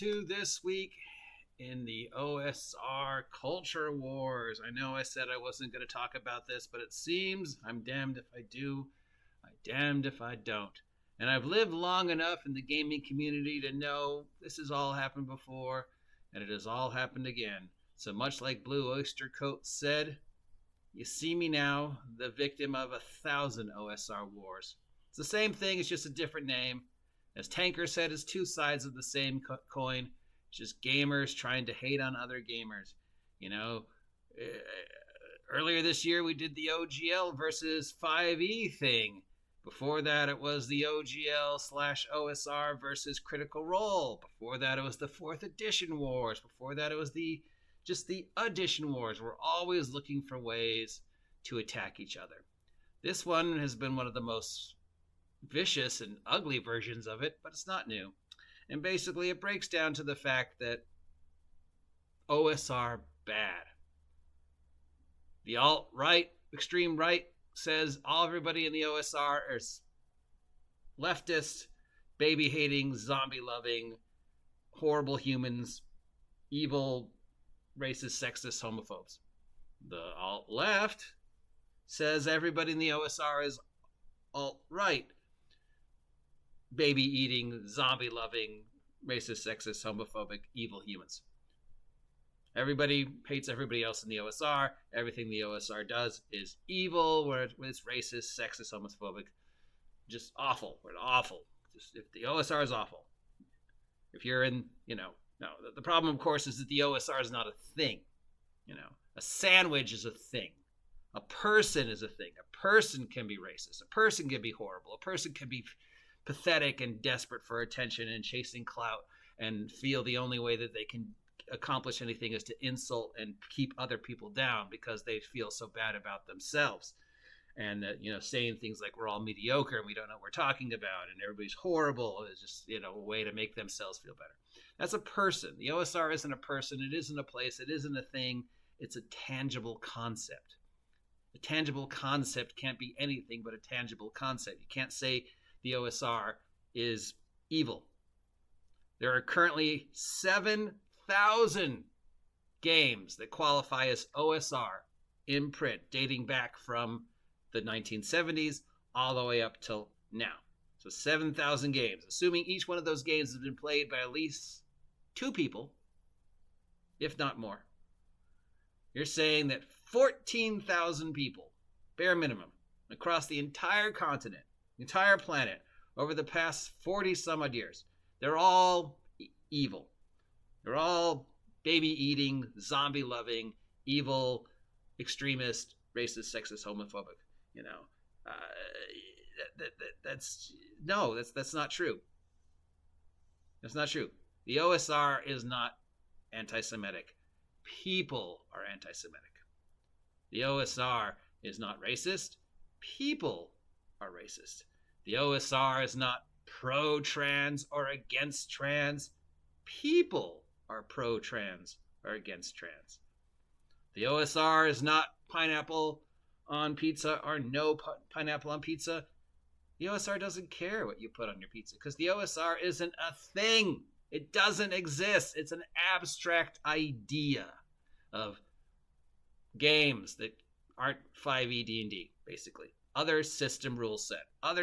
to this week in the OSR Culture Wars. I know I said I wasn't going to talk about this, but it seems I'm damned if I do, I'm damned if I don't. And I've lived long enough in the gaming community to know this has all happened before, and it has all happened again. So much like Blue Oyster Coat said, you see me now, the victim of 1,000 OSR wars. It's the same thing, it's just a different name. As Tanker said, it's two sides of the same coin. It's just gamers trying to hate on other gamers. You know, earlier this year we did the OGL versus 5e thing. Before that it was the OGL/OSR versus Critical Role. Before that it was the 4th edition wars. Before that it was just the edition wars. We're always looking for ways to attack each other. This one has been one of the most vicious and ugly versions of it, but it's not new. And basically it breaks down to the fact that OSR bad. The alt-right, extreme right, says everybody in the OSR is leftist, baby-hating, zombie-loving, horrible humans, evil, racist, sexist, homophobes. The alt-left says everybody in the OSR is alt-right, baby-eating, zombie-loving, racist, sexist, homophobic, evil humans. Everybody hates everybody else in the OSR. Everything the OSR does is evil, where it's racist, sexist, homophobic. Just awful. We're awful. If the OSR is awful. If you're in, no. The problem, of course, is that the OSR is not a thing. A sandwich is a thing. A person is a thing. A person can be racist. A person can be horrible. A person can be pathetic and desperate for attention and chasing clout and feel the only way that they can accomplish anything is to insult and keep other people down because they feel so bad about themselves. And saying things like we're all mediocre and we don't know what we're talking about and everybody's horrible is just, a way to make themselves feel better. That's a person. The OSR isn't a person. It isn't a place. It isn't a thing. It's a tangible concept. A tangible concept can't be anything but a tangible concept. You can't say the OSR is evil. There are currently 7,000 games that qualify as OSR in print, dating back from the 1970s all the way up till now. So 7,000 games, assuming each one of those games has been played by at least 2 people, if not more. You're saying that 14,000 people, bare minimum, across the entire continent, entire planet, over the past 40 some odd years, they're all evil. They're all baby-eating, zombie-loving, evil, extremist, racist, sexist, homophobic. That's not true. That's not true. The OSR is not anti-Semitic. People are anti-Semitic. The OSR is not racist. People are racist. The OSR is not pro-trans or against trans. People are pro-trans or against trans. The OSR is not pineapple on pizza or no pineapple on pizza. The OSR doesn't care what you put on your pizza because the OSR isn't a thing. It doesn't exist. It's an abstract idea of games that aren't 5e D&D, basically. Other system rule set. If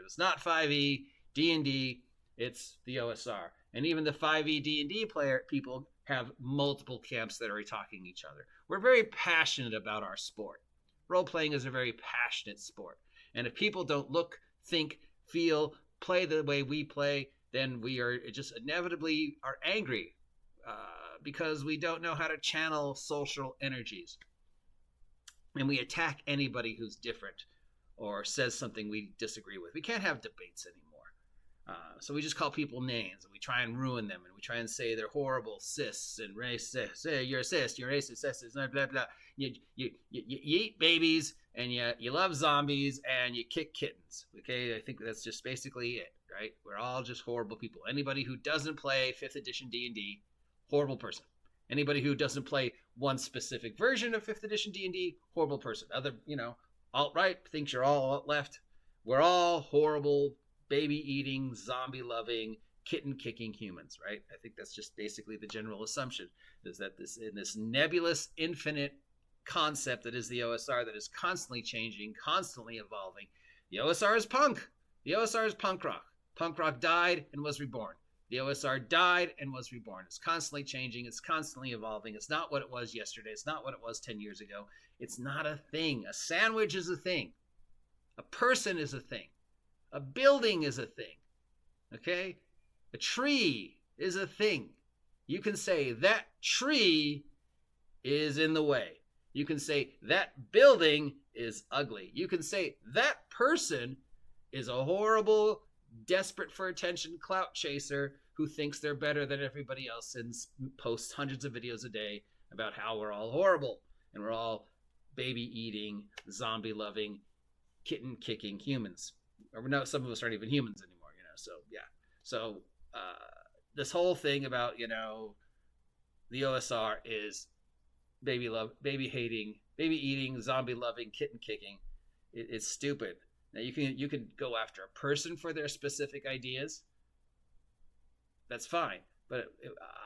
it's not 5e D&D, it's the OSR. And even the 5e D&D people have multiple camps that are talking to each other. We're very passionate about our sport. Role-playing is a very passionate sport. And if people don't look, think, feel, play the way we play, then we are just inevitably are angry because we don't know how to channel social energies. And we attack anybody who's different or says something we disagree with. We can't have debates anymore. So we just call people names, and we try and ruin them, and we try and say they're horrible, cis and racist. Hey, you're a cis, you're racist, sexist, blah, blah, blah. You eat babies, and you love zombies, and you kick kittens. Okay, I think that's just basically it, right? We're all just horrible people. Anybody who doesn't play 5th edition D&D, horrible person. Anybody who doesn't play one specific version of 5th edition D&D, horrible person. Other, alt-right thinks you're all alt-left. We're all horrible, baby-eating, zombie-loving, kitten-kicking humans, right? I think that's just basically the general assumption, is that this nebulous, infinite concept that is the OSR, that is constantly changing, constantly evolving. The OSR is punk. The OSR is punk rock. Punk rock died and was reborn. The OSR died and was reborn. It's constantly changing. It's constantly evolving. It's not what it was yesterday. It's not what it was 10 years ago. It's not a thing. A sandwich is a thing. A person is a thing. A building is a thing. Okay? A tree is a thing. You can say that tree is in the way. You can say that building is ugly. You can say that person is a horrible, desperate for attention clout chaser who thinks they're better than everybody else and posts hundreds of videos a day about how we're all horrible and we're all baby-eating, zombie-loving, kitten-kicking humans. Or no, some of us aren't even humans anymore, so yeah. So this whole thing about, the OSR is baby-hating, baby-eating, zombie-loving, kitten-kicking. It's stupid. Now you can go after a person for their specific ideas. That's fine, but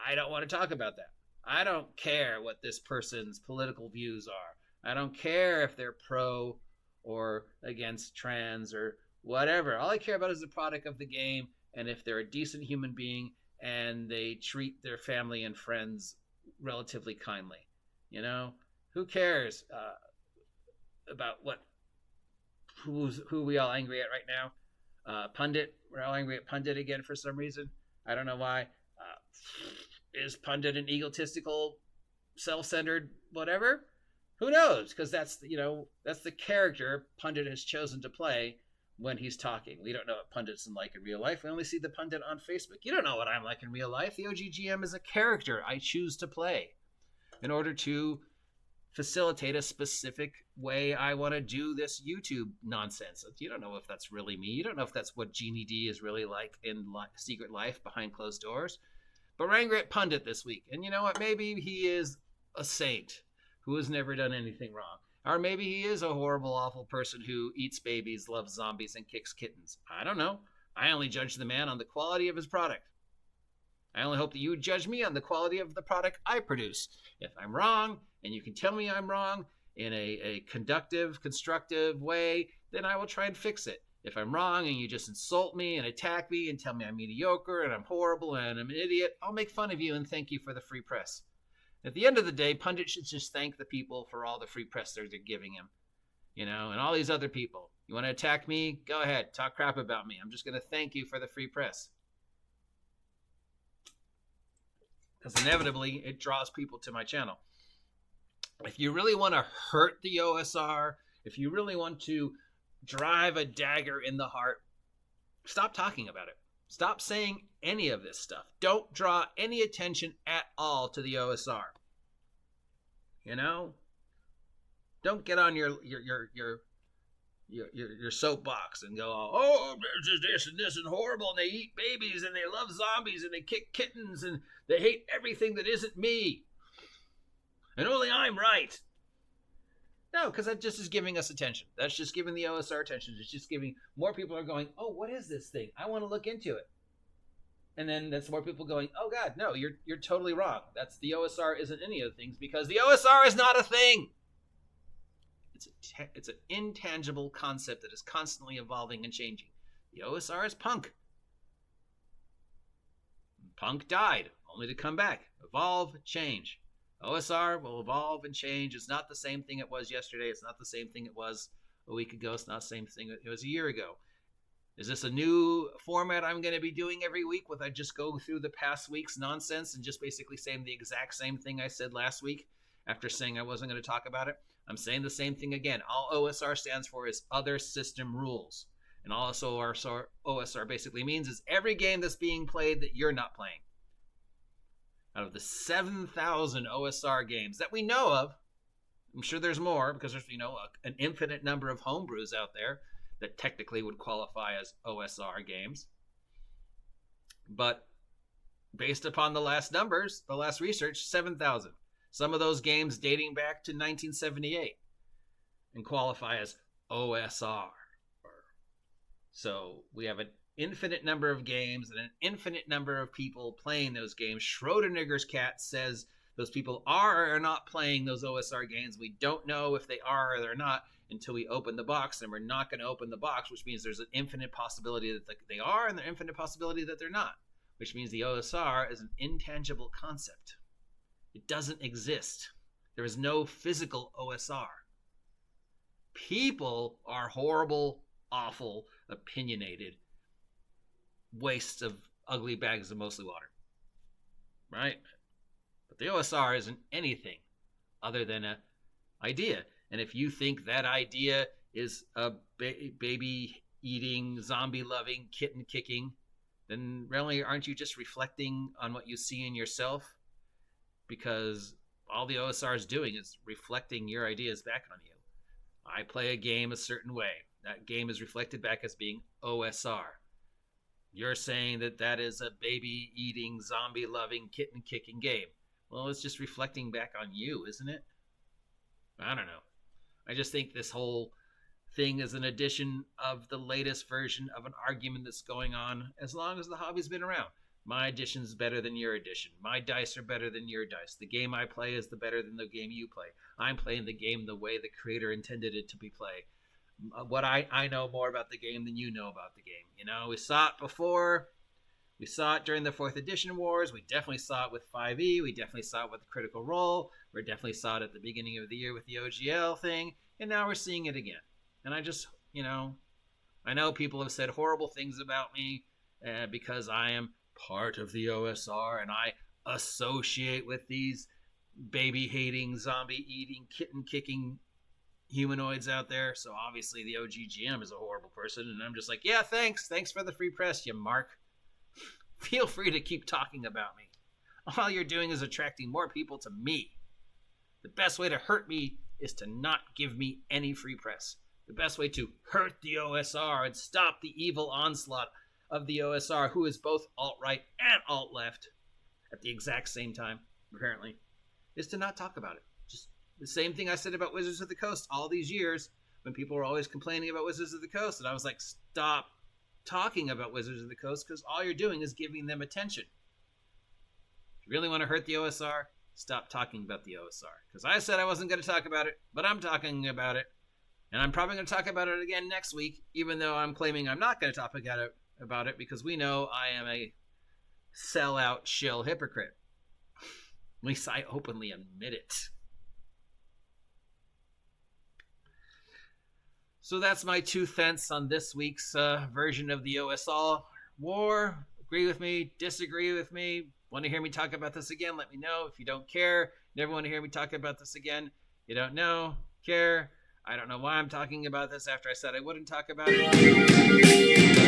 I don't want to talk about that. I don't care what this person's political views are. I don't care if they're pro or against trans or whatever. All I care about is the product of the game, and if they're a decent human being and they treat their family and friends relatively kindly. Who cares about who we all angry at right now? Pundit. We're all angry at Pundit again for some reason. I don't know why. Is Pundit an egotistical, self-centered whatever? Who knows? Because that's the character Pundit has chosen to play when he's talking. We don't know what Pundit's like in real life. We only see the Pundit on Facebook. You don't know what I'm like in real life. The OGGM is a character I choose to play in order to facilitate a specific way I want to do this YouTube nonsense. You don't know if that's really me. You don't know if that's what Genie D is really like in secret life behind closed doors. But we're angry at Pundit this week. And you know what? Maybe he is a saint who has never done anything wrong. Or maybe he is a horrible, awful person who eats babies, loves zombies, and kicks kittens. I don't know. I only judge the man on the quality of his product. I only hope that you judge me on the quality of the product I produce. If I'm wrong, and you can tell me I'm wrong in a conductive, constructive way, then I will try and fix it. If I'm wrong and you just insult me and attack me and tell me I'm mediocre and I'm horrible and I'm an idiot, I'll make fun of you and thank you for the free press. At the end of the day, Pundit should just thank the people for all the free press they're giving him. And all these other people. You want to attack me? Go ahead. Talk crap about me. I'm just going to thank you for the free press. Because inevitably, it draws people to my channel. If you really want to hurt the OSR, if you really want to drive a dagger in the heart, stop talking about it. Stop saying any of this stuff. Don't draw any attention at all to the OSR. Don't get on your soapbox and go, oh, this and this and horrible, and they eat babies and they love zombies and they kick kittens and they hate everything that isn't me. And only I'm right. No, because that just is giving us attention. That's just giving the OSR attention. It's just giving more people are going, oh, what is this thing? I want to look into it. And then that's more people going, oh God, no, you're totally wrong. That's the OSR isn't any of the things because the OSR is not a thing. It's an intangible concept that is constantly evolving and changing. The OSR is punk. Punk died, only to come back. Evolve, change. OSR will evolve and change. It's not the same thing it was yesterday. It's not the same thing it was a week ago. It's not the same thing it was a year ago. Is this a new format I'm going to be doing every week? Will I just go through the past week's nonsense and just basically saying the exact same thing I said last week after saying I wasn't going to talk about it? I'm saying the same thing again. All OSR stands for is other system rules. And all OSR basically means is every game that's being played that you're not playing. Out of the 7,000 OSR games that we know of, I'm sure there's more because there's, an infinite number of homebrews out there that technically would qualify as OSR games. But based upon the last numbers, the last research, 7,000. Some of those games dating back to 1978 and qualify as OSR. So we have an infinite number of games and an infinite number of people playing those games. Schrodinger's cat says those people are or are not playing those OSR games. We don't know if they are or they're not until we open the box, and we're not going to open the box, which means there's an infinite possibility that they are and an infinite possibility that they're not, which means the OSR is an intangible concept. It doesn't exist. There is no physical OSR. People are horrible, awful, opinionated wastes of ugly bags of mostly water, right? But the OSR isn't anything other than an idea. And if you think that idea is a baby-eating, zombie-loving, kitten-kicking, then really aren't you just reflecting on what you see in yourself? Because all the OSR is doing is reflecting your ideas back on you. I play a game a certain way. That game is reflected back as being OSR. You're saying that that is a baby-eating, zombie-loving, kitten-kicking game. Well, it's just reflecting back on you, isn't it? I don't know. I just think this whole thing is an addition of the latest version of an argument that's going on as long as the hobby's been around. My edition's better than your edition. My dice are better than your dice. The game I play is better than the game you play. I'm playing the game the way the creator intended it to be played. What I know more about the game than you know about the game. You know, we saw it before. We saw it during the 4th edition wars. We definitely saw it with 5e. We definitely saw it with Critical Role. We definitely saw it at the beginning of the year with the OGL thing. And now we're seeing it again. And I just, I know people have said horrible things about me because I am part of the OSR and I associate with these baby-hating, zombie-eating, kitten-kicking humanoids out there. So obviously the OGGM is a horrible person. And I'm just like, yeah, thanks. Thanks for the free press, you mark. Feel free to keep talking about me. All you're doing is attracting more people to me. The best way to hurt me is to not give me any free press. The best way to hurt the OSR and stop the evil onslaught of the OSR, who is both alt-right and alt-left at the exact same time, apparently, is to not talk about it. Just the same thing I said about Wizards of the Coast all these years when people were always complaining about Wizards of the Coast. And I was like, stop talking about Wizards of the Coast because all you're doing is giving them attention. If you really want to hurt the OSR, stop talking about the OSR. Because I said I wasn't going to talk about it, but I'm talking about it. And I'm probably going to talk about it again next week, even though I'm claiming I'm not going to talk about it because we know I am a sellout shill hypocrite. At least I openly admit it. So that's my 2 cents on this week's version of the OSR war. Agree with me, disagree with me, want to hear me talk about this again, let me know. If you don't care, never want to hear me talk about this again, you don't know, care, I don't know why I'm talking about this after I said I wouldn't talk about it.